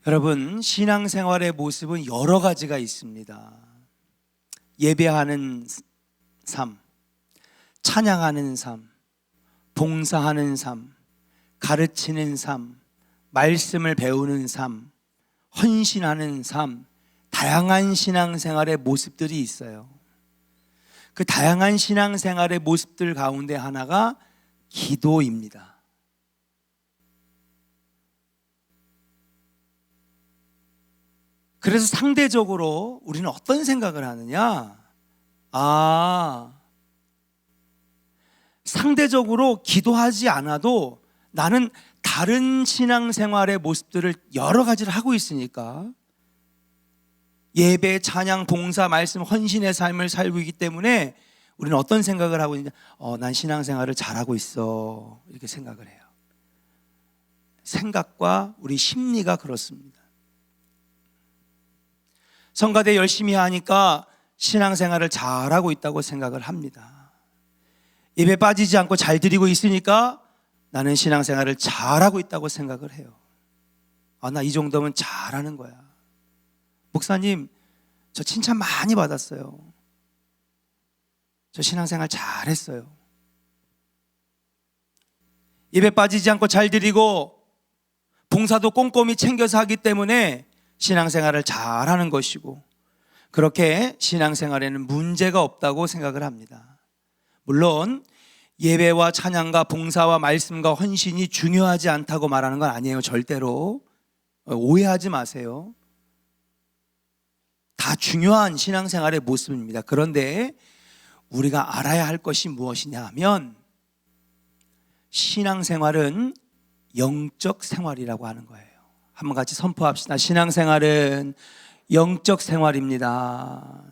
여러분, 신앙생활의 모습은 여러 가지가 있습니다. 예배하는 삶, 찬양하는 삶, 봉사하는 삶, 가르치는 삶, 말씀을 배우는 삶, 헌신하는 삶, 다양한 신앙생활의 모습들이 있어요. 그 다양한 신앙생활의 모습들 가운데 하나가 기도입니다. 그래서 상대적으로 우리는 어떤 생각을 하느냐? 상대적으로 기도하지 않아도 나는 다른 신앙생활의 모습들을 여러 가지를 하고 있으니까, 예배, 찬양, 봉사, 말씀, 헌신의 삶을 살고 있기 때문에 우리는 어떤 생각을 하고 있냐? 난 신앙생활을 잘하고 있어, 이렇게 생각을 해요. 생각과 우리 심리가 그렇습니다. 성가대 열심히 하니까 신앙생활을 잘하고 있다고 생각을 합니다. 예배 빠지지 않고 잘 드리고 있으니까 나는 신앙생활을 잘하고 있다고 생각을 해요. 나 이 정도면 잘하는 거야. 목사님, 저 칭찬 많이 받았어요. 저 신앙생활 잘했어요. 예배 빠지지 않고 잘 드리고 봉사도 꼼꼼히 챙겨서 하기 때문에 신앙생활을 잘하는 것이고, 그렇게 신앙생활에는 문제가 없다고 생각을 합니다. 물론 예배와 찬양과 봉사와 말씀과 헌신이 중요하지 않다고 말하는 건 아니에요. 절대로 오해하지 마세요. 다 중요한 신앙생활의 모습입니다. 그런데 우리가 알아야 할 것이 무엇이냐 하면, 신앙생활은 영적 생활이라고 하는 거예요. 한번 같이 선포합시다. 신앙생활은 영적 생활입니다.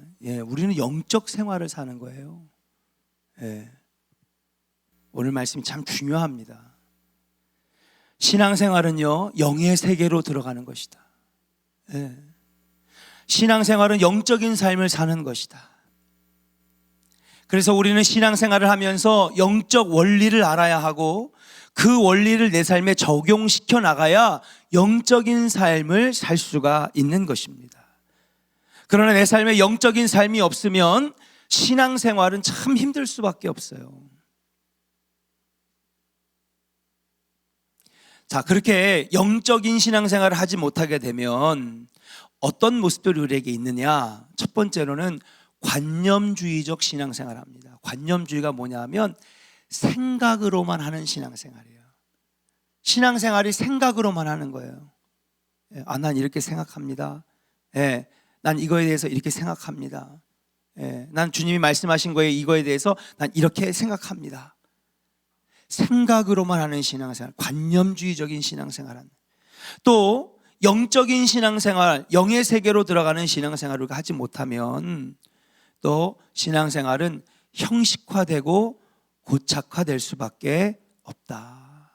우리는 영적 생활을 사는 거예요. 오늘 말씀이 참 중요합니다. 신앙생활은요, 영의 세계로 들어가는 것이다. 신앙생활은 영적인 삶을 사는 것이다. 그래서 우리는 신앙생활을 하면서 영적 원리를 알아야 하고, 그 원리를 내 삶에 적용시켜 나가야 영적인 삶을 살 수가 있는 것입니다. 그러나 내 삶에 영적인 삶이 없으면 신앙생활은 참 힘들 수밖에 없어요. 자, 그렇게 영적인 신앙생활을 하지 못하게 되면 어떤 모습들이 우리에게 있느냐? 첫 번째로는 관념주의적 신앙생활을 합니다. 관념주의가 뭐냐면 생각으로만 하는 신앙생활이에요. 신앙생활이 생각으로만 하는 거예요. 난 이렇게 생각합니다. 난 이거에 대해서 이렇게 생각합니다. 난 주님이 말씀하신 거에 이거에 대해서 난 이렇게 생각합니다. 생각으로만 하는 신앙생활, 관념주의적인 신앙생활. 또 영적인 신앙생활, 영의 세계로 들어가는 신앙생활을 하지 못하면 또 신앙생활은 형식화되고 고착화될 수밖에 없다.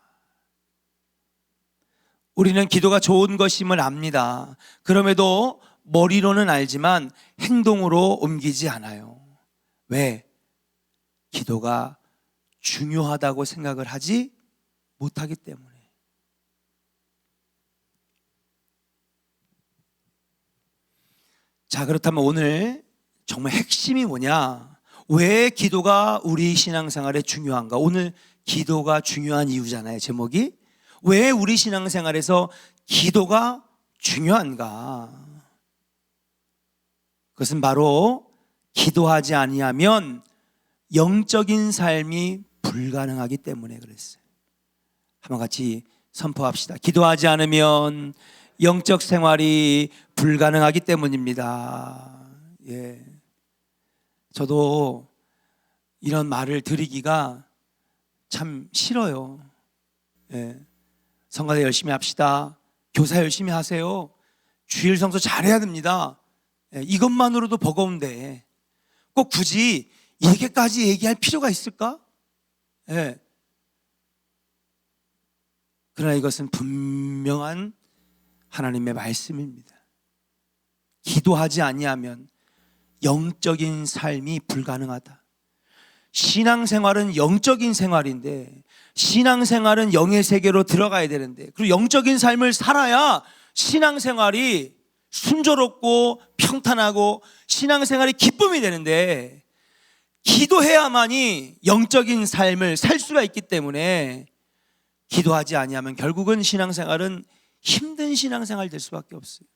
우리는 기도가 좋은 것임을 압니다. 그럼에도 머리로는 알지만 행동으로 옮기지 않아요. 왜? 기도가 중요하다고 생각을 하지 못하기 때문에. 자, 그렇다면 오늘 정말 핵심이 뭐냐? 왜 기도가 우리 신앙생활에 중요한가? 오늘 기도가 중요한 이유잖아요, 제목이. 왜 우리 신앙생활에서 기도가 중요한가? 그것은 바로 기도하지 아니하면 영적인 삶이 불가능하기 때문에 그랬어요. 한번 같이 선포합시다. 기도하지 않으면 영적 생활이 불가능하기 때문입니다. 저도 이런 말을 드리기가 참 싫어요. 성가대 열심히 합시다. 교사 열심히 하세요. 주일 성수 잘해야 됩니다. 이것만으로도 버거운데 꼭 굳이 이렇게까지 얘기할 필요가 있을까? 그러나 이것은 분명한 하나님의 말씀입니다. 기도하지 아니하면 영적인 삶이 불가능하다. 신앙생활은 영적인 생활인데, 신앙생활은 영의 세계로 들어가야 되는데, 그리고 영적인 삶을 살아야 신앙생활이 순조롭고 평탄하고 신앙생활이 기쁨이 되는데, 기도해야만이 영적인 삶을 살 수가 있기 때문에 기도하지 아니하면 결국은 신앙생활은 힘든 신앙생활 될 수밖에 없어요.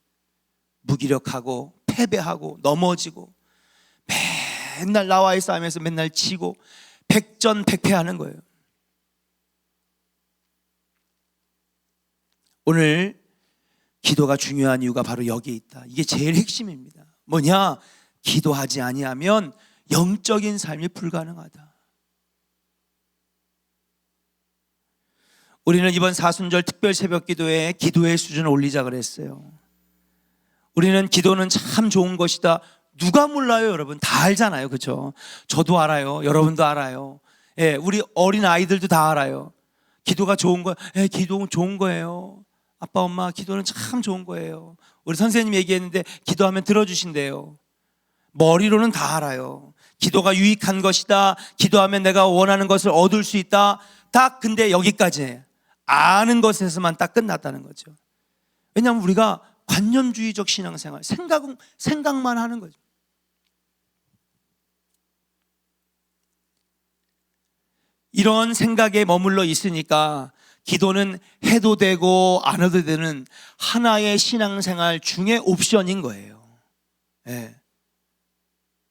무기력하고 패배하고 넘어지고 맨날 나와의 싸움에서 맨날 지고 백전백패하는 거예요. 오늘 기도가 중요한 이유가 바로 여기에 있다. 이게 제일 핵심입니다. 뭐냐? 기도하지 아니하면 영적인 삶이 불가능하다. 우리는 이번 사순절 특별 새벽 기도에 기도의 수준을 올리자 그랬어요. 우리는 기도는 참 좋은 것이다. 누가 몰라요, 여러분? 다 알잖아요, 그렇죠? 저도 알아요. 여러분도 알아요. 예, 우리 어린 아이들도 다 알아요. 기도가 좋은 거, 예, 기도는 좋은 거예요. 아빠, 엄마, 기도는 참 좋은 거예요. 우리 선생님 얘기했는데 기도하면 들어주신대요. 머리로는 다 알아요. 기도가 유익한 것이다. 기도하면 내가 원하는 것을 얻을 수 있다. 딱 근데 여기까지 아는 것에서만 딱 끝났다는 거죠. 왜냐하면 우리가 관념주의적 신앙생활, 생각만 하는 거죠. 이런 생각에 머물러 있으니까 기도는 해도 되고 안 해도 되는 하나의 신앙생활 중에 옵션인 거예요. 예.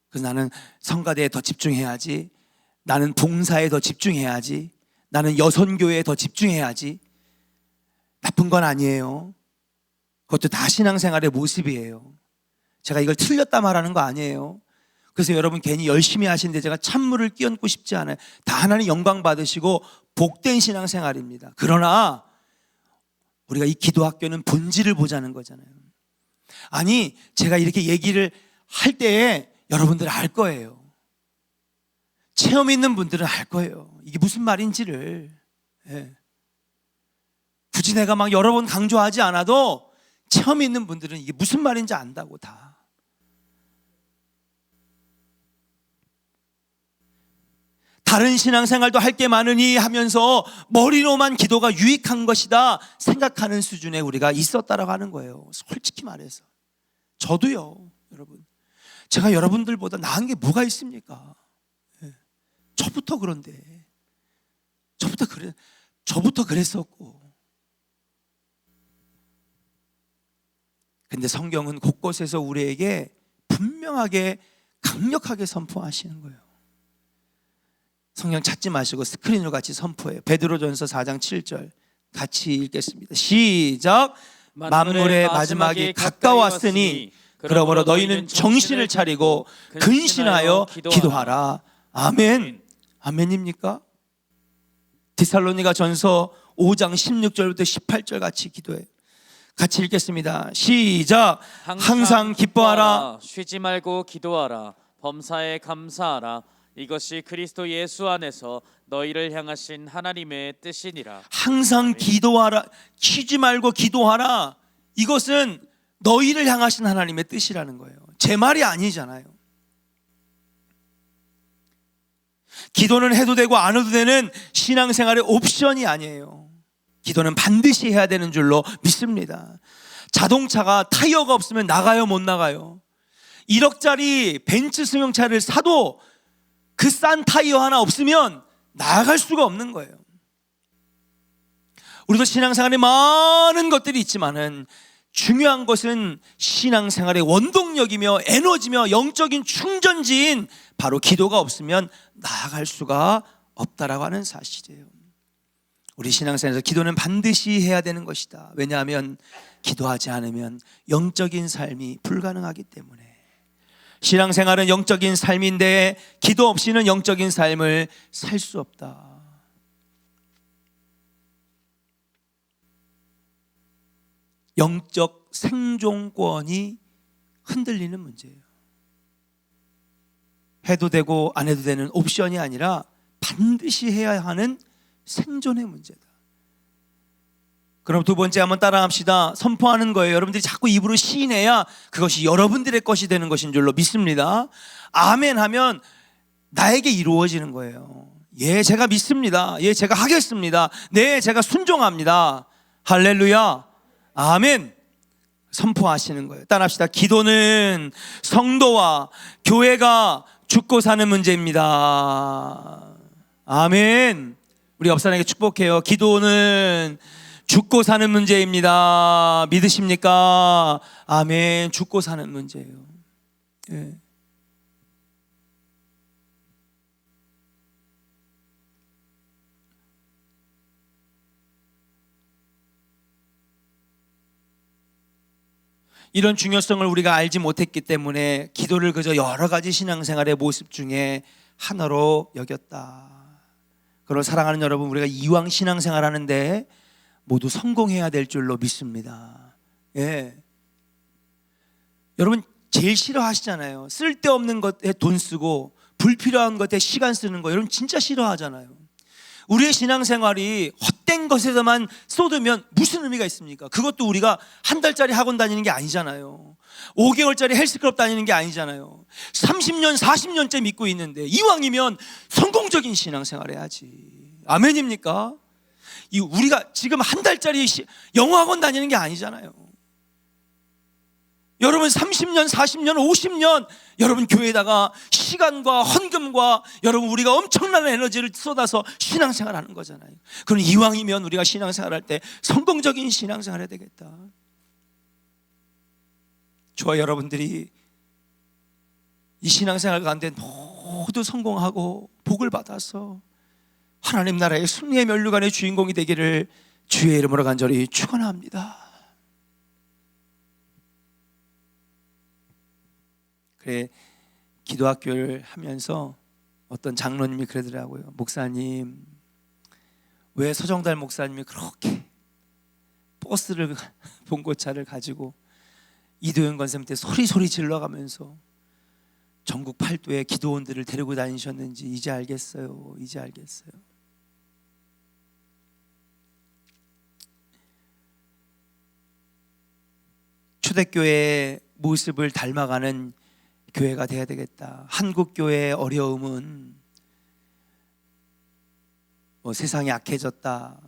그래서 나는 성가대에 더 집중해야지, 나는 봉사에 더 집중해야지, 나는 여선교회에 더 집중해야지. 나쁜 건 아니에요. 그것도 다 신앙생활의 모습이에요. 제가 이걸 틀렸다 말하는 거 아니에요. 그래서 여러분 괜히 열심히 하시는데 제가 찬물을 끼얹고 싶지 않아요. 다 하나님 영광 받으시고 복된 신앙생활입니다. 그러나 우리가 이 기도학교는 본질을 보자는 거잖아요. 아니, 제가 이렇게 얘기를 할 때에 여러분들 알 거예요. 체험 있는 분들은 알 거예요. 이게 무슨 말인지를. 예. 굳이 내가 막 여러 번 강조하지 않아도 체험 있는 분들은 이게 무슨 말인지 안다고 다. 다른 신앙생활도 할 게 많으니 하면서 머리로만 기도가 유익한 것이다 생각하는 수준에 우리가 있었다라고 하는 거예요. 솔직히 말해서 저도요. 여러분, 제가 여러분들보다 나은 게 뭐가 있습니까? 예. 저부터 그런데 저부터 그랬었고. 근데 성경은 곳곳에서 우리에게 분명하게 강력하게 선포하시는 거예요. 성경 찾지 마시고 스크린으로 같이 선포해요. 베드로전서 4장 7절 같이 읽겠습니다. 시작. 만물의 마지막이 가까웠으니 그러므로 너희는 정신을 차리고 근신하여 기도하라. 아멘. 아멘입니까? 디살로니가 전서 5장 16절부터 18절 같이 기도해요. 같이 읽겠습니다. 시작. 항상 기뻐하라. 쉬지 말고 기도하라. 범사에 감사하라. 이것이 그리스도 예수 안에서 너희를 향하신 하나님의 뜻이니라. 항상 기도하라. 쉬지 말고 기도하라. 이것은 너희를 향하신 하나님의 뜻이라는 거예요. 제 말이 아니잖아요. 기도는 해도 되고 안 해도 되는 신앙생활의 옵션이 아니에요. 기도는 반드시 해야 되는 줄로 믿습니다. 자동차가 타이어가 없으면 나가요, 못 나가요? 1억짜리 벤츠 승용차를 사도 그 싼 타이어 하나 없으면 나갈 수가 없는 거예요. 우리도 신앙생활에 많은 것들이 있지만은 중요한 것은 신앙생활의 원동력이며 에너지며 영적인 충전지인 바로 기도가 없으면 나아갈 수가 없다라고 하는 사실이에요. 우리 신앙생활에서 기도는 반드시 해야 되는 것이다. 왜냐하면 기도하지 않으면 영적인 삶이 불가능하기 때문에. 신앙생활은 영적인 삶인데 기도 없이는 영적인 삶을 살 수 없다. 영적 생존권이 흔들리는 문제예요. 해도 되고 안 해도 되는 옵션이 아니라 반드시 해야 하는 생존의 문제다. 그럼 두 번째 한번 따라합시다. 선포하는 거예요. 여러분들이 자꾸 입으로 시인해야 그것이 여러분들의 것이 되는 것인 줄로 믿습니다. 아멘 하면 나에게 이루어지는 거예요. 예, 제가 믿습니다. 예, 제가 하겠습니다. 네, 제가 순종합니다. 할렐루야. 아멘. 선포하시는 거예요. 따라합시다. 기도는 성도와 교회가 죽고 사는 문제입니다. 아멘. 우리 옆 사람에게 축복해요. 기도는 죽고 사는 문제입니다. 믿으십니까? 아멘. 죽고 사는 문제예요. 예. 이런 중요성을 우리가 알지 못했기 때문에 기도를 그저 여러 가지 신앙생활의 모습 중에 하나로 여겼다. 그걸 사랑하는 여러분, 우리가 이왕 신앙생활 하는데 모두 성공해야 될 줄로 믿습니다. 예. 여러분 제일 싫어하시잖아요. 쓸데없는 것에 돈 쓰고 불필요한 것에 시간 쓰는 거 여러분 진짜 싫어하잖아요. 우리의 신앙생활이 헛된 것에서만 쏟으면 무슨 의미가 있습니까? 그것도 우리가 한 달짜리 학원 다니는 게 아니잖아요. 5개월짜리 헬스클럽 다니는 게 아니잖아요. 30년 40년째 믿고 있는데 이왕이면 성공적인 신앙생활 해야지. 아멘입니까? 우리가 지금 한 달짜리 영어학원 다니는 게 아니잖아요. 여러분 30년 40년 50년 여러분 교회에다가 시간과 헌금과 여러분 우리가 엄청난 에너지를 쏟아서 신앙생활 하는 거잖아요. 그럼 이왕이면 우리가 신앙생활 할 때 성공적인 신앙생활 해야 되겠다. 저와 여러분들이 이 신앙생활 가운데 모두 성공하고 복을 받아서 하나님 나라의 승리의 면류관의 주인공이 되기를 주의 이름으로 간절히 축원합니다. 그래, 기도학교를 하면서 어떤 장로님이 그러더라고요. 목사님, 왜 서정달 목사님이 그렇게 버스를 봉고차를 가지고 이도현 권사님한테 소리 질러가면서 전국 팔도에 기도원들을 데리고 다니셨는지 이제 알겠어요. 이제 알겠어요. 초대교회의 모습을 닮아가는 교회가 돼야 되겠다. 한국 교회의 어려움은 세상이 악해졌다,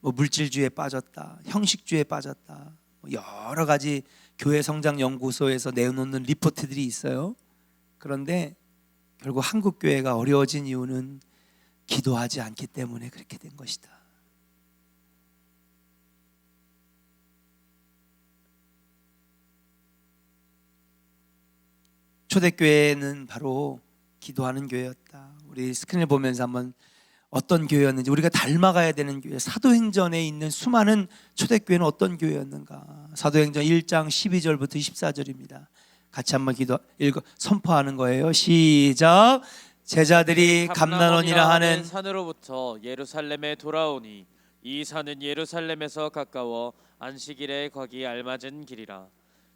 물질주의에 빠졌다, 형식주의에 빠졌다, 여러 가지 교회 성장 연구소에서 내놓는 리포트들이 있어요. 그런데 결국 한국 교회가 어려워진 이유는 기도하지 않기 때문에 그렇게 된 것이다. 초대교회는 바로 기도하는 교회였다. 우리 스크린을 보면서 한번 어떤 교회였는지, 우리가 닮아가야 되는 교회, 사도행전에 있는 수많은 초대교회는 어떤 교회였는가. 사도행전 1장 12절부터 24절입니다. 같이 한번 선포하는 거예요. 시작. 제자들이 감난원이라 하는 산으로부터 예루살렘에 돌아오니 이 산은 예루살렘에서 가까워 안식일에 거기 알맞은 길이라.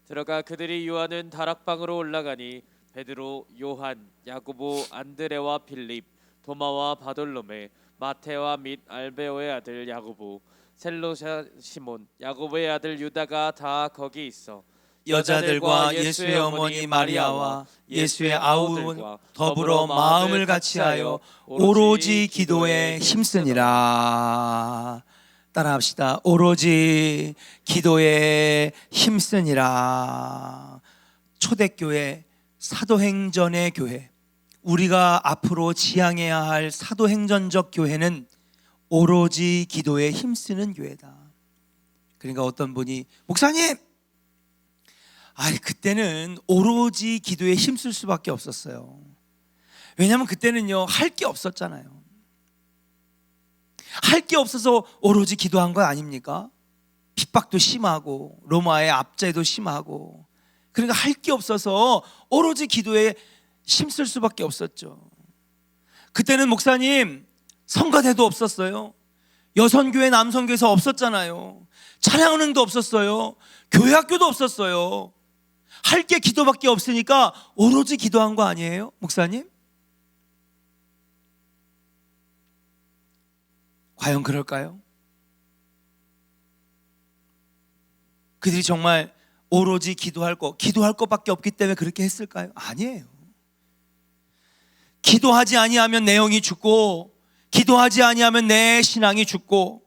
들어가 그들이 요하는 다락방으로 올라가니 베드로, 요한, 야고보, 안드레와 빌립, 도마와 바돌로메, 마테와 및 알베오의 아들 야고보, 셀로사 시몬, 야고보의 아들 유다가 다 거기 있어 여자들과 예수의 어머니 마리아와 예수의 아우는 더불어 마음을 같이하여 오로지 기도에 힘쓰니라. 따라합시다. 오로지 기도에 힘쓰니라. 초대교회, 사도행전의 교회, 우리가 앞으로 지향해야 할 사도행전적 교회는 오로지 기도에 힘쓰는 교회다. 그러니까 어떤 분이 목사님, 그때는 오로지 기도에 힘쓸 수밖에 없었어요. 왜냐하면 그때는요 할 게 없었잖아요. 할 게 없어서 오로지 기도한 거 아닙니까? 핍박도 심하고 로마의 압제도 심하고, 그러니까 할 게 없어서 오로지 기도에 힘쓸 수밖에 없었죠. 그때는 목사님 성가대도 없었어요. 여선교회 남선교회에서 없었잖아요. 찬양은행도 없었어요. 교회학교도 없었어요. 할 게 기도밖에 없으니까 오로지 기도한 거 아니에요, 목사님? 과연 그럴까요? 그들이 정말 오로지 기도할 것밖에 없기 때문에 그렇게 했을까요? 아니에요. 기도하지 아니하면 내 영이 죽고, 기도하지 아니하면 내 신앙이 죽고,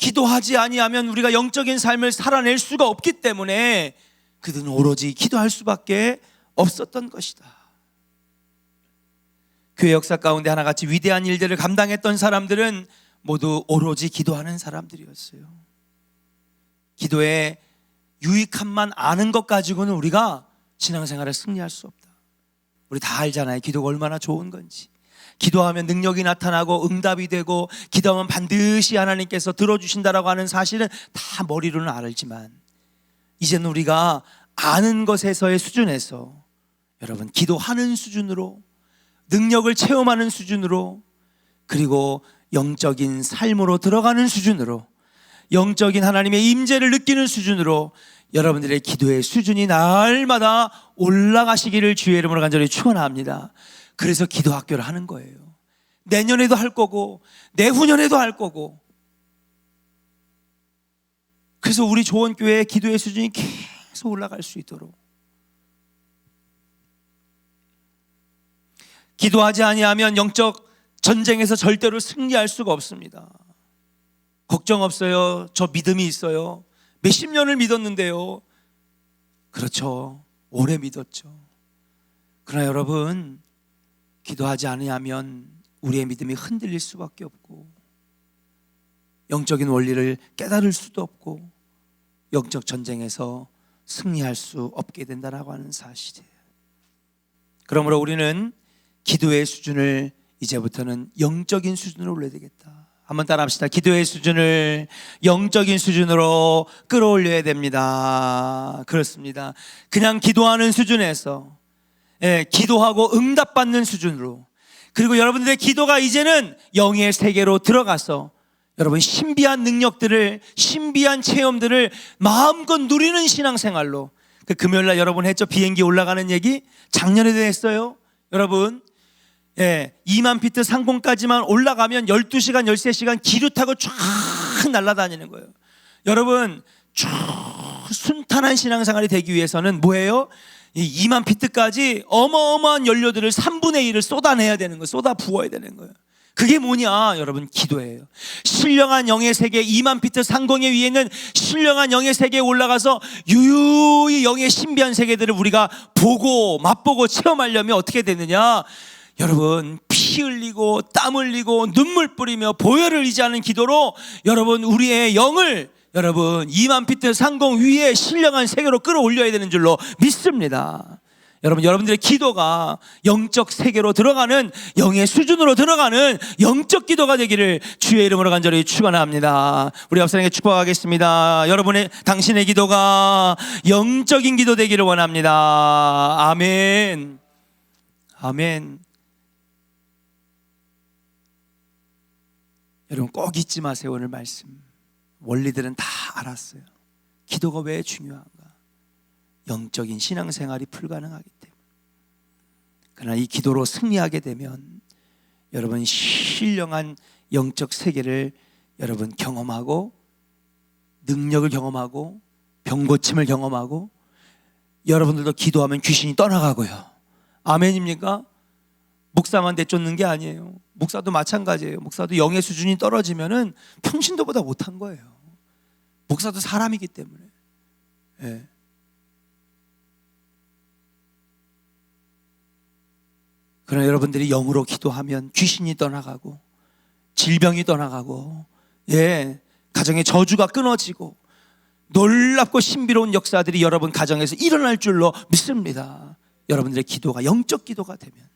기도하지 아니하면 우리가 영적인 삶을 살아낼 수가 없기 때문에 그들은 오로지 기도할 수밖에 없었던 것이다. 교회 역사 가운데 하나같이 위대한 일들을 감당했던 사람들은 모두 오로지 기도하는 사람들이었어요. 기도의 유익함만 아는 것 가지고는 우리가 신앙생활을 승리할 수 없다. 우리 다 알잖아요. 기도가 얼마나 좋은 건지. 기도하면 능력이 나타나고 응답이 되고 기도하면 반드시 하나님께서 들어주신다라고 하는 사실은 다 머리로는 알지만 이제는 우리가 아는 것에서의 수준에서 여러분 기도하는 수준으로 능력을 체험하는 수준으로 그리고 영적인 삶으로 들어가는 수준으로 영적인 하나님의 임재를 느끼는 수준으로 여러분들의 기도의 수준이 날마다 올라가시기를 주의 이름으로 간절히 축원합니다. 그래서 기도 학교를 하는 거예요. 내년에도 할 거고 내후년에도 할 거고. 그래서 우리 조원교회의 기도의 수준이 계속 올라갈 수 있도록 기도하지 아니하면 영적 전쟁에서 절대로 승리할 수가 없습니다. 걱정 없어요. 저 믿음이 있어요. 몇십 년을 믿었는데요. 그렇죠. 오래 믿었죠. 그러나 여러분 기도하지 아니하면 우리의 믿음이 흔들릴 수밖에 없고 영적인 원리를 깨달을 수도 없고 영적 전쟁에서 승리할 수 없게 된다라고 하는 사실이에요. 그러므로 우리는 기도의 수준을 이제부터는 영적인 수준으로 올려야 되겠다. 한번 따라합시다. 기도의 수준을 영적인 수준으로 끌어올려야 됩니다. 그렇습니다. 그냥 기도하는 수준에서 기도하고 응답받는 수준으로 그리고 여러분들의 기도가 이제는 영의 세계로 들어가서 여러분 신비한 능력들을 신비한 체험들을 마음껏 누리는 신앙생활로 그 금요일날 여러분 했죠. 비행기 올라가는 얘기 작년에도 했어요. 여러분 2만 피트 상공까지만 올라가면 12시간 13시간 기류 타고 쫙 날아다니는 거예요. 여러분 순탄한 신앙생활이 되기 위해서는 뭐예요? 이 2만 피트까지 어마어마한 연료들을 3분의 1을 쏟아내야 되는 거예요. 쏟아 부어야 되는 거예요. 그게 뭐냐 여러분 기도예요. 신령한 영의 세계 2만 피트 상공의 위에 있는 신령한 영의 세계에 올라가서 유유히 영의 신비한 세계들을 우리가 보고 맛보고 체험하려면 어떻게 되느냐 여러분 피 흘리고 땀 흘리고 눈물 뿌리며 보혈을 의지하는 기도로 여러분 우리의 영을 여러분 2만 피트 상공 위에 신령한 세계로 끌어올려야 되는 줄로 믿습니다. 여러분 여러분들의 기도가 영적 세계로 들어가는 영의 수준으로 들어가는 영적 기도가 되기를 주의 이름으로 간절히 축원합니다. 우리 앞사람에게 축복하겠습니다. 여러분의 당신의 기도가 영적인 기도 되기를 원합니다. 아멘. 아멘. 여러분 꼭 잊지 마세요. 오늘 말씀 원리들은 다 알았어요. 기도가 왜 중요한가? 영적인 신앙생활이 불가능하기 때문에. 그러나 이 기도로 승리하게 되면 여러분 신령한 영적 세계를 여러분 경험하고 능력을 경험하고 병고침을 경험하고 여러분들도 기도하면 귀신이 떠나가고요. 아멘입니까? 목사만 내쫓는 게 아니에요. 목사도 마찬가지예요. 목사도 영의 수준이 떨어지면은 평신도보다 못한 거예요. 목사도 사람이기 때문에. 예. 그러나 여러분들이 영으로 기도하면 귀신이 떠나가고 질병이 떠나가고 가정의 저주가 끊어지고 놀랍고 신비로운 역사들이 여러분 가정에서 일어날 줄로 믿습니다. 여러분들의 기도가 영적 기도가 되면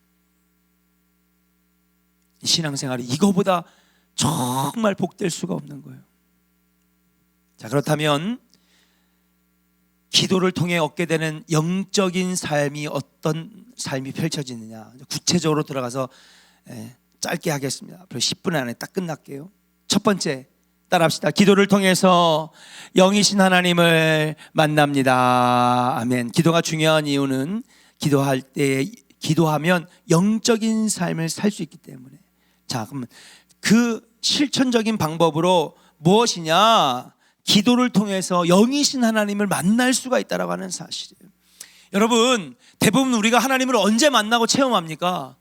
신앙생활이 이거보다 정말 복될 수가 없는 거예요. 자, 그렇다면 기도를 통해 얻게 되는 영적인 삶이 어떤 삶이 펼쳐지느냐 구체적으로 들어가서 짧게 하겠습니다. 앞으로 10분 안에 딱 끝날게요. 첫 번째 따라합시다. 기도를 통해서 영이신 하나님을 만납니다. 아멘. 기도가 중요한 이유는 기도할 때 기도하면 영적인 삶을 살 수 있기 때문에. 자, 그러면 그 실천적인 방법으로 무엇이냐? 기도를 통해서 영이신 하나님을 만날 수가 있다라고 하는 사실이에요. 여러분, 대부분 우리가 하나님을 언제 만나고 체험합니까?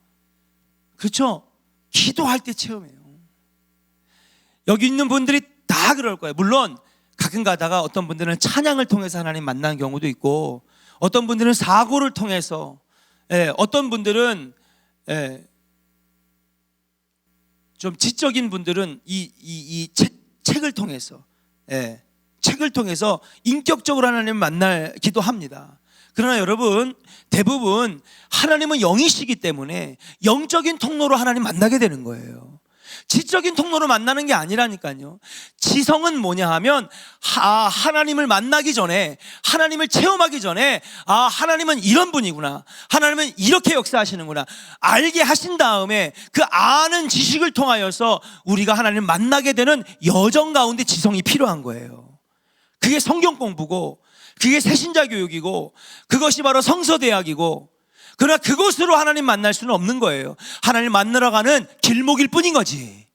그렇죠? 기도할 때 체험해요. 여기 있는 분들이 다 그럴 거예요. 물론 가끔 가다가 어떤 분들은 찬양을 통해서 하나님 만나는 경우도 있고, 어떤 분들은 사고를 통해서, 어떤 분들은 좀 지적인 분들은 이 책을 통해서, 책을 통해서 인격적으로 하나님을 만나기도 합니다. 그러나 여러분, 대부분 하나님은 영이시기 때문에 영적인 통로로 하나님 만나게 되는 거예요. 지적인 통로로 만나는 게 아니라니까요. 지성은 뭐냐 하면, 하나님을 만나기 전에, 하나님을 체험하기 전에, 하나님은 이런 분이구나, 하나님은 이렇게 역사하시는구나 알게 하신 다음에 그 아는 지식을 통하여서 우리가 하나님을 만나게 되는 여정 가운데 지성이 필요한 거예요. 그게 성경 공부고, 그게 새신자 교육이고, 그것이 바로 성서대학이고, 그러나 그곳으로 하나님 만날 수는 없는 거예요. 하나님 만나러 가는 길목일 뿐인 거지.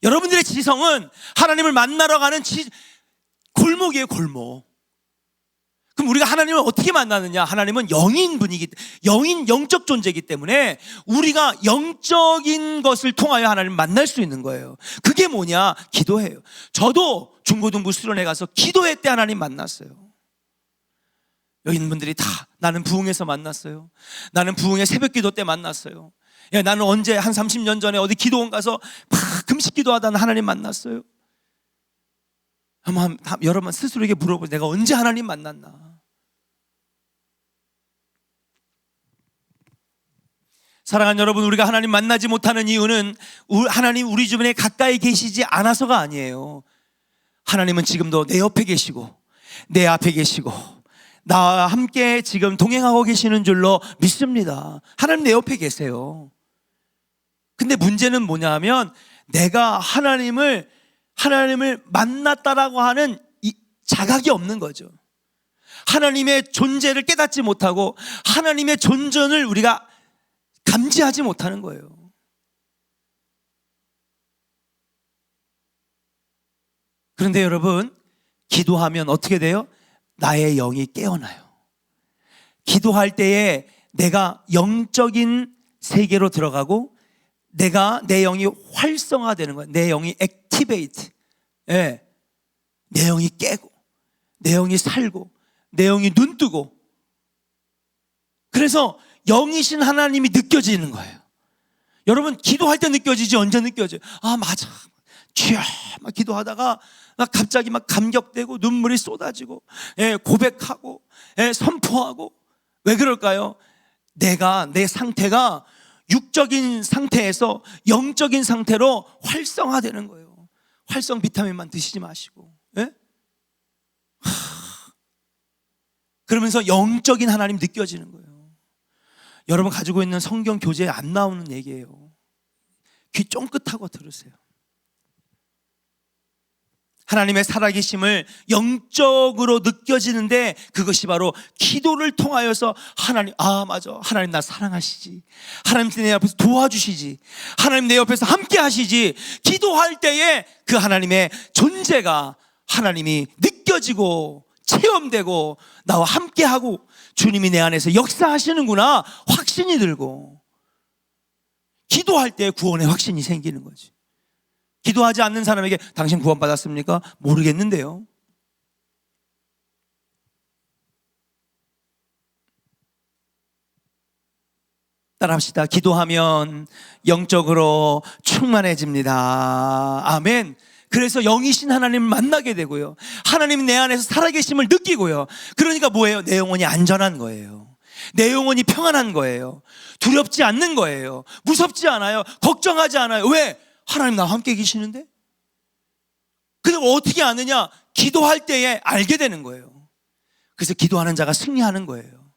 여러분들의 지성은 하나님을 만나러 가는 골목이에요, 골목. 그럼 우리가 하나님을 어떻게 만나느냐? 하나님은 영적 존재이기 때문에 우리가 영적인 것을 통하여 하나님을 만날 수 있는 거예요. 그게 뭐냐? 기도해요. 저도 중고등부 수련회 가서 기도회 때 하나님 만났어요. 여기 있는 분들이 다 나는 부흥에서 만났어요. 나는 부흥의 새벽 기도 때 만났어요. 나는 언제 한 30년 전에 어디 기도원 가서 막 금식 기도하다 하나님 만났어요. 여러분 스스로에게 물어보세요. 내가 언제 하나님 만났나? 사랑하는 여러분, 우리가 하나님 만나지 못하는 이유는 하나님 우리 주변에 가까이 계시지 않아서가 아니에요. 하나님은 지금도 내 옆에 계시고 내 앞에 계시고 나와 함께 지금 동행하고 계시는 줄로 믿습니다. 하나님 내 옆에 계세요. 근데 문제는 뭐냐 하면, 내가 하나님을 만났다라고 하는 이 자각이 없는 거죠. 하나님의 존재를 깨닫지 못하고 하나님의 존재를 우리가 감지하지 못하는 거예요. 그런데 여러분, 기도하면 어떻게 돼요? 나의 영이 깨어나요. 기도할 때에 내가 영적인 세계로 들어가고 내 영이 활성화되는 거예요. 내 영이 액티베이트. 내 영이 깨고 내 영이 살고 내 영이 눈뜨고, 그래서 영이신 하나님이 느껴지는 거예요. 여러분, 기도할 때 느껴지지 언제 느껴져요? 맞아, 주여 막 기도하다가 막 갑자기 막 감격되고 눈물이 쏟아지고, 고백하고, 선포하고. 왜 그럴까요? 내가 내 상태가 육적인 상태에서 영적인 상태로 활성화되는 거예요. 활성 비타민만 드시지 마시고, 그러면서 영적인 하나님 느껴지는 거예요. 여러분 가지고 있는 성경 교재에 안 나오는 얘기예요. 귀 쫑긋하고 들으세요. 하나님의 살아계심을 영적으로 느껴지는데, 그것이 바로 기도를 통하여서 맞아, 하나님 나 사랑하시지, 하나님 내 옆에서 도와주시지, 하나님 내 옆에서 함께 하시지. 기도할 때에 그 하나님의 존재가, 하나님이 느껴지고 체험되고 나와 함께하고 주님이 내 안에서 역사하시는구나 확신이 들고, 기도할 때 구원의 확신이 생기는 거지. 기도하지 않는 사람에게 당신 구원받았습니까? 모르겠는데요. 따라합시다. 기도하면 영적으로 충만해집니다. 아멘. 그래서 영이신 하나님을 만나게 되고요, 하나님이 내 안에서 살아계심을 느끼고요. 그러니까 뭐예요? 내 영혼이 안전한 거예요. 내 영혼이 평안한 거예요. 두렵지 않는 거예요. 무섭지 않아요. 걱정하지 않아요. 왜? 하나님 나와 함께 계시는데? 근데 어떻게 아느냐? 기도할 때에 알게 되는 거예요. 그래서 기도하는 자가 승리하는 거예요.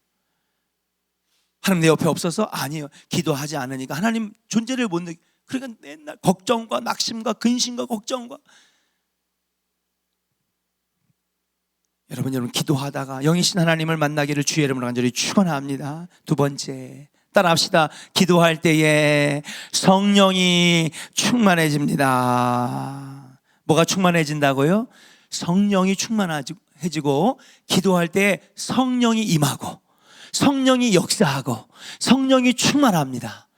하나님 내 옆에 없어서? 아니에요. 기도하지 않으니까 하나님 존재를 못 느끼. 그러니까 맨날 걱정과 낙심과 근심과 걱정과. 여러분 기도하다가 영이신 하나님을 만나기를 주의 이름으로 간절히 축원합니다. 두 번째, 따라합시다. 기도할 때에 성령이 충만해집니다. 뭐가 충만해진다고요? 성령이 충만해지고, 기도할 때 성령이 임하고 성령이 역사하고 성령이 충만합니다.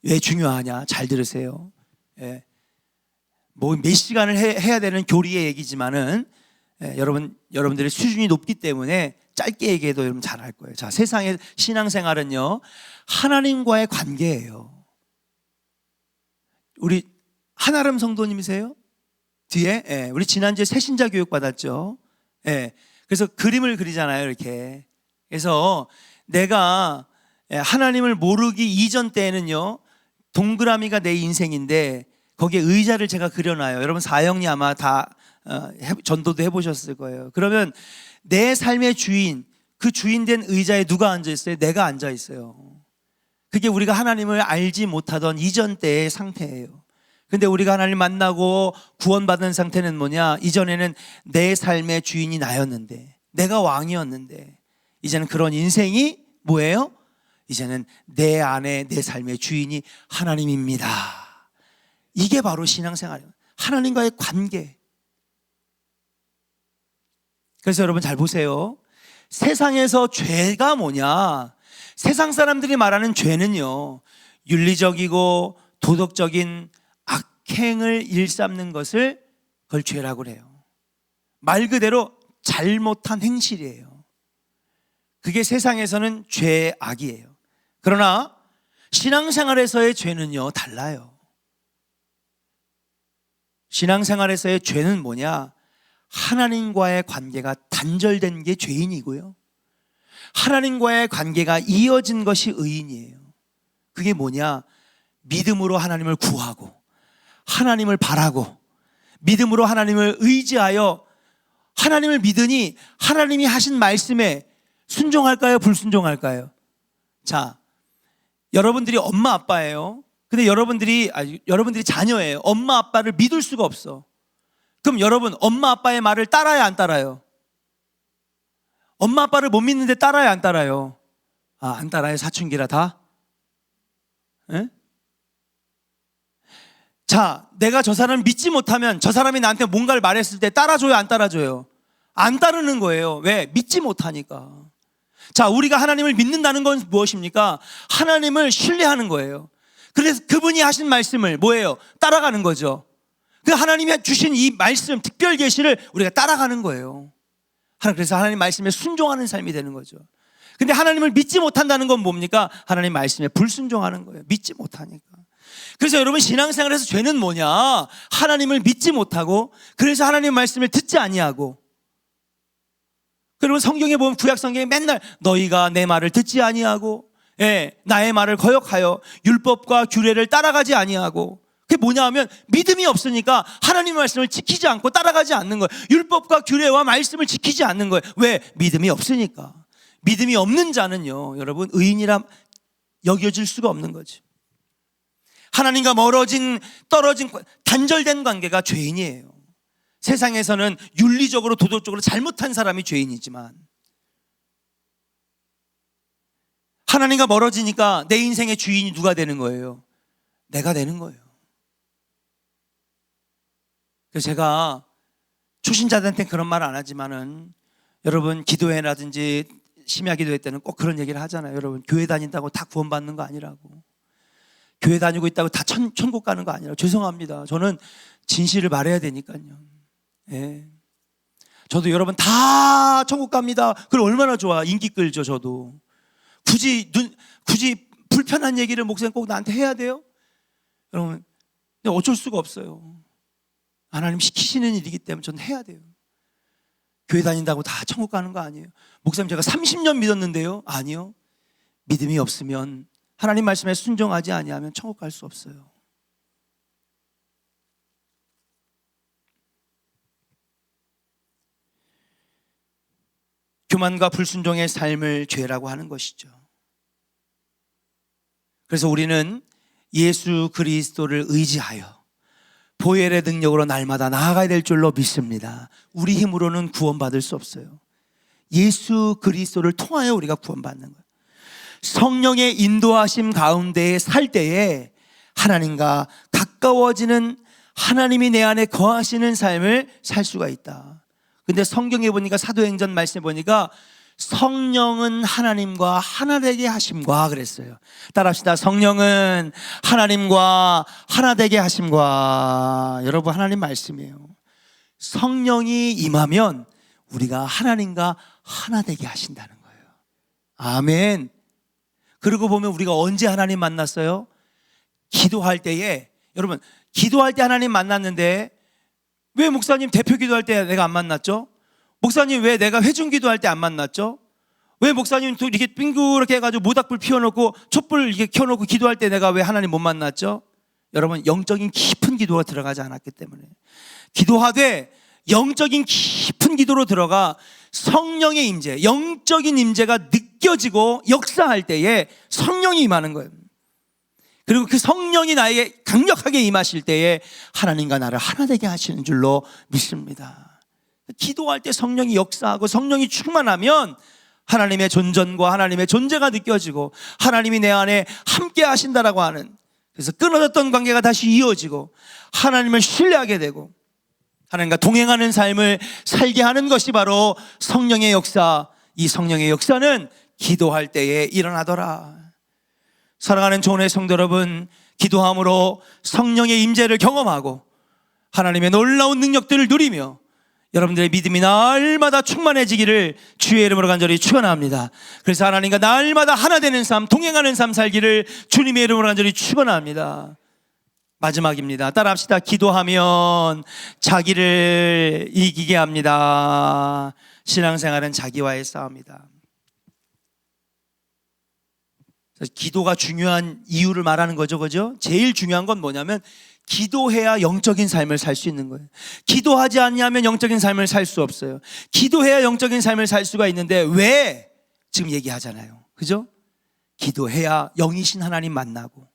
왜 중요하냐? 잘 들으세요. 뭐 몇 시간을 해야 되는 교리의 얘기지만은 여러분들의 수준이 높기 때문에 짧게 얘기해도 여러분 잘 알 거예요. 자, 세상의 신앙생활은요, 하나님과의 관계예요. 우리 한아름 성도님이세요? 뒤에? 우리 지난주에 새신자 교육 받았죠. 그래서 그림을 그리잖아요, 이렇게. 그래서 내가 하나님을 모르기 이전 때에는요, 동그라미가 내 인생인데 거기에 의자를 제가 그려놔요. 여러분 사형리 아마 다 전도도 해보셨을 거예요. 그러면 내 삶의 주인, 그 주인 된 의자에 누가 앉아 있어요? 내가 앉아 있어요. 그게 우리가 하나님을 알지 못하던 이전 때의 상태예요. 근데 우리가 하나님 만나고 구원받은 상태는 뭐냐? 이전에는 내 삶의 주인이 나였는데, 내가 왕이었는데, 이제는 그런 인생이 뭐예요? 이제는 내 안에 내 삶의 주인이 하나님입니다. 이게 바로 신앙생활이에요. 하나님과의 관계. 그래서 여러분 잘 보세요. 세상에서 죄가 뭐냐? 세상 사람들이 말하는 죄는요, 윤리적이고 도덕적인 악행을 일삼는 것을 그걸 죄라고 그래요. 말 그대로 잘못한 행실이에요. 그게 세상에서는 죄악이에요. 그러나 신앙생활에서의 죄는요, 달라요. 신앙생활에서의 죄는 뭐냐? 하나님과의 관계가 단절된 게 죄인이고요, 하나님과의 관계가 이어진 것이 의인이에요. 그게 뭐냐? 믿음으로 하나님을 구하고 하나님을 바라고 믿음으로 하나님을 의지하여 하나님을 믿으니 하나님이 하신 말씀에 순종할까요? 불순종할까요? 자, 여러분들이 엄마 아빠예요. 근데 여러분들이 자녀예요. 엄마 아빠를 믿을 수가 없어. 그럼 여러분 엄마 아빠의 말을 따라야 안 따라요? 엄마 아빠를 못 믿는데 따라야 안 따라요? 안 따라요? 사춘기라 다? 에? 자, 내가 저 사람을 믿지 못하면 저 사람이 나한테 뭔가를 말했을 때 따라줘요? 안 따라줘요? 안 따르는 거예요. 왜? 믿지 못하니까. 자, 우리가 하나님을 믿는다는 건 무엇입니까? 하나님을 신뢰하는 거예요. 그래서 그분이 하신 말씀을 뭐예요? 따라가는 거죠. 그 하나님이 주신 이 말씀, 특별 계시를 우리가 따라가는 거예요. 그래서 하나님 말씀에 순종하는 삶이 되는 거죠. 근데 하나님을 믿지 못한다는 건 뭡니까? 하나님 말씀에 불순종하는 거예요. 믿지 못하니까. 그래서 여러분 신앙생활에서 죄는 뭐냐? 하나님을 믿지 못하고, 그래서 하나님 말씀을 듣지 아니하고. 그러면 성경에 보면, 구약 성경에 맨날 너희가 내 말을 듣지 아니하고, 나의 말을 거역하여 율법과 규례를 따라가지 아니하고. 그게 뭐냐 하면 믿음이 없으니까 하나님 말씀을 지키지 않고 따라가지 않는 거예요. 율법과 규례와 말씀을 지키지 않는 거예요. 왜? 믿음이 없으니까. 믿음이 없는 자는요, 여러분 의인이라 여겨질 수가 없는 거죠. 하나님과 떨어진 단절된 관계가 죄인이에요. 세상에서는 윤리적으로 도덕적으로 잘못한 사람이 죄인이지만, 하나님과 멀어지니까 내 인생의 주인이 누가 되는 거예요? 내가 되는 거예요. 그래서 제가 초신자들한테 그런 말 안 하지만은, 여러분 기도회라든지 심야 기도회 때는 꼭 그런 얘기를 하잖아요. 여러분 교회 다닌다고 다 구원받는 거 아니라고. 교회 다니고 있다고 다 천국 가는 거 아니라고. 죄송합니다. 저는 진실을 말해야 되니까요. 저도 여러분 다 천국 갑니다. 그걸 얼마나 좋아. 인기 끌죠. 저도 굳이 불편한 얘기를 목사님 꼭 나한테 해야 돼요? 여러분, 근데 어쩔 수가 없어요. 하나님 시키시는 일이기 때문에 저는 해야 돼요. 교회 다닌다고 다 천국 가는 거 아니에요. 목사님 제가 30년 믿었는데요. 아니요. 믿음이 없으면, 하나님 말씀에 순종하지 아니하면 천국 갈 수 없어요. 교만과 불순종의 삶을 죄라고 하는 것이죠. 그래서 우리는 예수 그리스도를 의지하여 보혈의 능력으로 날마다 나아가야 될 줄로 믿습니다. 우리 힘으로는 구원받을 수 없어요. 예수 그리스도를 통하여 우리가 구원받는 거예요. 성령의 인도하심 가운데 살 때에 하나님과 가까워지는, 하나님이 내 안에 거하시는 삶을 살 수가 있다. 근데 성경에 보니까, 사도행전 말씀에 보니까 성령은 하나님과 하나 되게 하심과 그랬어요. 따라합시다. 성령은 하나님과 하나 되게 하심과. 여러분, 하나님 말씀이에요. 성령이 임하면 우리가 하나님과 하나 되게 하신다는 거예요. 아멘. 그러고 보면 우리가 언제 하나님 만났어요? 기도할 때에. 여러분, 기도할 때 하나님 만났는데 왜 목사님 대표 기도할 때 내가 안 만났죠? 목사님 왜 내가 회중 기도할 때 안 만났죠? 왜 목사님 또 이렇게 빙그렇게 해가지고 모닥불 피워놓고 촛불 이렇게 켜놓고 기도할 때 내가 왜 하나님 못 만났죠? 여러분, 영적인 깊은 기도가 들어가지 않았기 때문에. 기도하되 영적인 깊은 기도로 들어가 성령의 임재, 영적인 임재가 느껴지고 역사할 때에 성령이 임하는 거예요. 그리고 그 성령이 나에게 강력하게 임하실 때에 하나님과 나를 하나 되게 하시는 줄로 믿습니다. 기도할 때 성령이 역사하고 성령이 충만하면 하나님의 존전과 하나님의 존재가 느껴지고 하나님이 내 안에 함께 하신다라고 하는, 그래서 끊어졌던 관계가 다시 이어지고 하나님을 신뢰하게 되고 하나님과 동행하는 삶을 살게 하는 것이 바로 성령의 역사. 이 성령의 역사는 기도할 때에 일어나더라. 사랑하는 조은의 성도 여러분, 기도함으로 성령의 임재를 경험하고 하나님의 놀라운 능력들을 누리며 여러분들의 믿음이 날마다 충만해지기를 주의 이름으로 간절히 축원합니다. 그래서 하나님과 날마다 하나 되는 삶, 동행하는 삶 살기를 주님의 이름으로 간절히 축원합니다. 마지막입니다. 따라합시다. 기도하면 자기를 이기게 합니다. 신앙생활은 자기와의 싸움이다. 기도가 중요한 이유를 말하는 거죠, 그죠? 제일 중요한 건 뭐냐면 기도해야 영적인 삶을 살 수 있는 거예요. 기도하지 않냐면 영적인 삶을 살 수 없어요. 기도해야 영적인 삶을 살 수가 있는데 왜? 지금 얘기하잖아요, 그죠? 기도해야 영이신 하나님 만나고,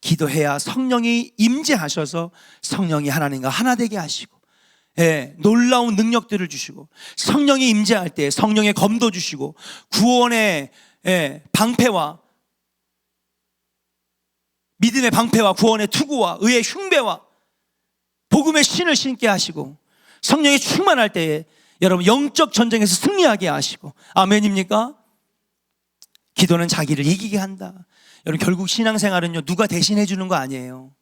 기도해야 성령이 임재하셔서 성령이 하나님과 하나 되게 하시고, 놀라운 능력들을 주시고, 성령이 임재할 때 성령의 검도 주시고, 구원의 방패와 믿음의 방패와 구원의 투구와 의의 흉배와 복음의 신을 신게 하시고, 성령이 충만할 때에 여러분 영적 전쟁에서 승리하게 하시고. 아멘입니까? 기도는 자기를 이기게 한다. 여러분, 결국 신앙생활은요, 누가 대신해 주는 거 아니에요.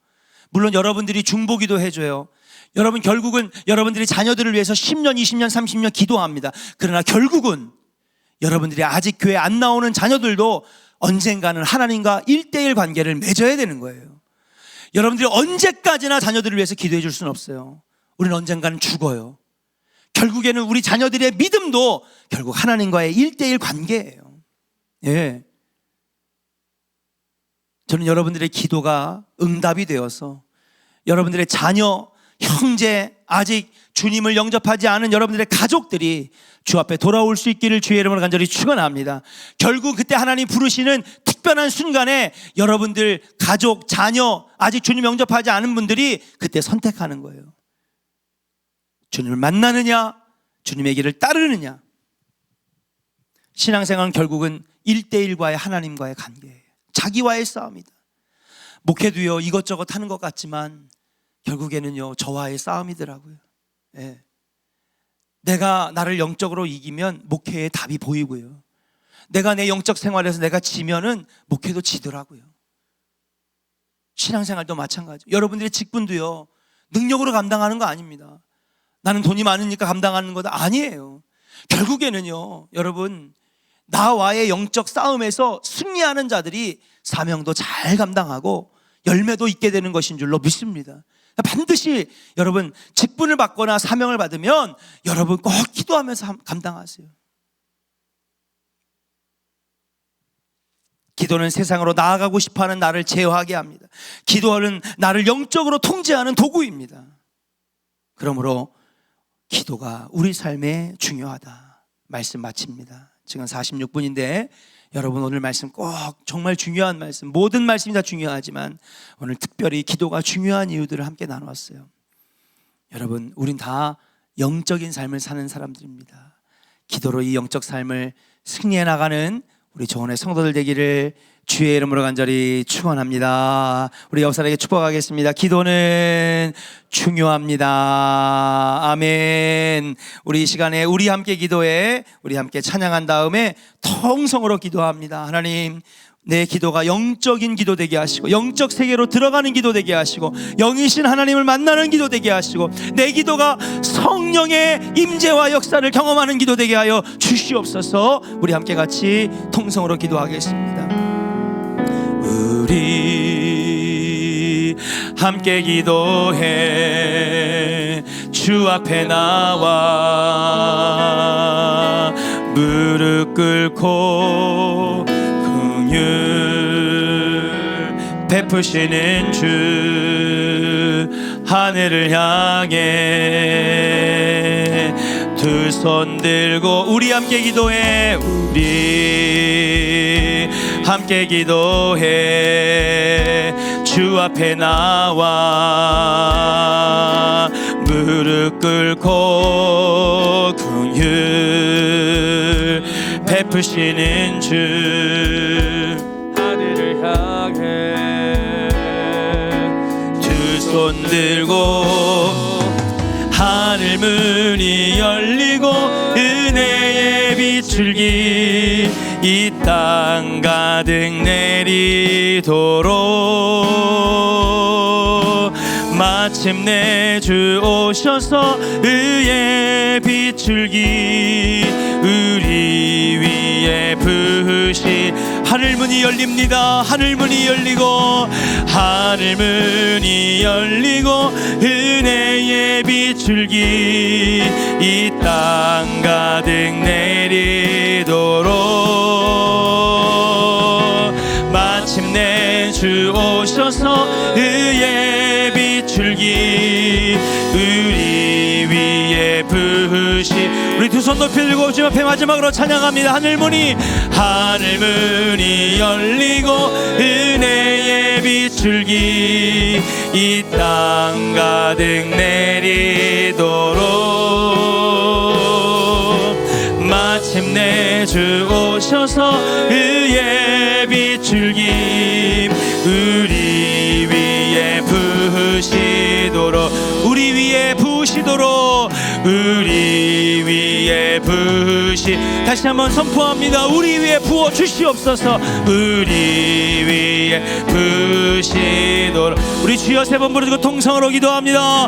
물론 여러분들이 중보기도 해줘요. 여러분, 결국은 여러분들이 자녀들을 위해서 10년, 20년, 30년 기도합니다. 그러나 결국은 여러분들이 아직 교회 안 나오는 자녀들도 언젠가는 하나님과 1:1 관계를 맺어야 되는 거예요. 여러분들이 언제까지나 자녀들을 위해서 기도해 줄 수는 없어요. 우리는 언젠가는 죽어요. 결국에는 우리 자녀들의 믿음도 결국 하나님과의 1:1 관계예요. 예. 저는 여러분들의 기도가 응답이 되어서 여러분들의 자녀, 형제, 아직 주님을 영접하지 않은 여러분들의 가족들이 주 앞에 돌아올 수 있기를 주의 이름으로 간절히 축원합니다. 결국 그때 하나님 부르시는 특별한 순간에 여러분들 가족, 자녀, 아직 주님 영접하지 않은 분들이 그때 선택하는 거예요. 주님을 만나느냐, 주님의 길을 따르느냐. 신앙생활은 결국은 1:1과의 하나님과의 관계예요. 자기와의 싸움이다. 목회도요, 이것저것 하는 것 같지만 결국에는요, 저와의 싸움이더라고요. 예. 내가 나를 영적으로 이기면 목회의 답이 보이고요, 내가 내 영적 생활에서 내가 지면은 목회도 지더라고요. 신앙생활도 마찬가지. 여러분들의 직분도요, 능력으로 감당하는 거 아닙니다. 나는 돈이 많으니까 감당하는 거다, 아니에요. 결국에는요, 여러분, 나와의 영적 싸움에서 승리하는 자들이 사명도 잘 감당하고 열매도 있게 되는 것인 줄로 믿습니다. 반드시 여러분 직분을 받거나 사명을 받으면 여러분 꼭 기도하면서 감당하세요. 기도는 세상으로 나아가고 싶어하는 나를 제어하게 합니다. 기도는 나를 영적으로 통제하는 도구입니다. 그러므로 기도가 우리 삶에 중요하다. 말씀 마칩니다. 지금 46분인데 여러분, 오늘 말씀 꼭 정말 중요한 말씀, 모든 말씀이 다 중요하지만 오늘 특별히 기도가 중요한 이유들을 함께 나누었어요. 여러분, 우린 다 영적인 삶을 사는 사람들입니다. 기도로 이 영적 삶을 승리해 나가는 우리 조원의 성도들 되기를 주의 이름으로 간절히 축원합니다. 우리 옆 사람에게 축복하겠습니다. 기도는 중요합니다. 아멘. 우리 이 시간에 우리 함께 기도해, 우리 함께 찬양한 다음에 통성으로 기도합니다. 하나님, 내 기도가 영적인 기도 되게 하시고 영적 세계로 들어가는 기도 되게 하시고 영이신 하나님을 만나는 기도 되게 하시고 내 기도가 성령의 임재와 역사를 경험하는 기도 되게 하여 주시옵소서. 우리 함께 같이 통성으로 기도하겠습니다. 우리 함께 기도해 주 앞에 나와 무릎 꿇고 베푸시는 주 하늘을 향해 두 손 들고 우리 함께 기도해 우리 함께 기도해 주 앞에 나와 무릎 꿇고 긍휼 베푸시는 주 하늘을 향해 두 손 들고 하늘 문이 열리고 은혜의 비출기 이 땅 가득 내리도록 마침내 주 오셔서 의의 비출기 우리 위에 부으신 하늘 문이 열립니다. 하늘 문이 열리고 하늘 문이 열리고 은혜의 비출기 이 땅 가득 내리도록 마침내 주 오셔서 의의 비출기 우리 위에 부으시 우리 두 손 높이 들고 주 앞에 마지막으로 찬양합니다. 하늘 문이 열리고 은혜의 비출기 이 땅 가득 내리도록 마침내 주 오셔서 의의 비출기 우리 위에 부으시도록 우리 위에 부으시도록 우리 위에 부으시 다시 한번 선포합니다. 우리 위에 부어 주시옵소서. 우리 위에 부으시도록 우리 주여 세 번 부르고 통성으로 기도합니다.